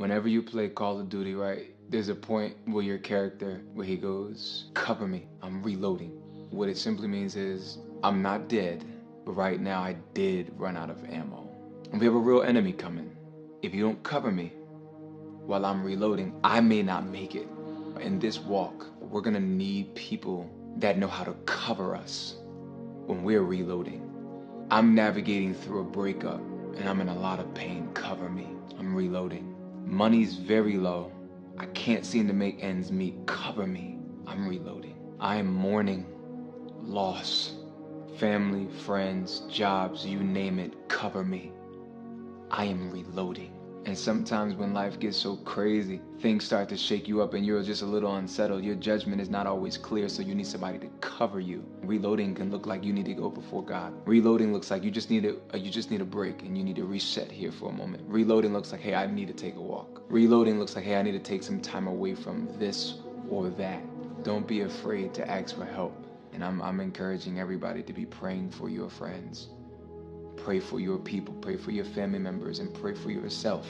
Whenever you play Call of Duty, right, there's a point where your character, where he goes, cover me, I'm reloading. What it simply means is, I'm not dead, but right now I did run out of ammo. And we have a real enemy coming. If you don't cover me while I'm reloading, I may not make it. In this walk, we're gonna need people that know how to cover us when we're reloading. I'm navigating through a breakup and I'm in a lot of pain. Cover me. I'm reloading. Money's very low. I can't seem to make ends meet. Cover me. I'm reloading. I am mourning loss. Family, friends, jobs, you name it. Cover me. I am reloading. And sometimes when life gets so crazy, things start to shake you up and you're just a little unsettled. Your judgment is not always clear, so you need somebody to cover you. Reloading can look like you need to go before God. Reloading looks like you just need a break and you need to reset here for a moment. Reloading looks like, hey, I need to take a walk. Reloading looks like, hey, I need to take some time away from this or that. Don't be afraid to ask for help. And I'm encouraging everybody to be praying for your friends. Pray for your people, pray for your family members, and pray for yourself.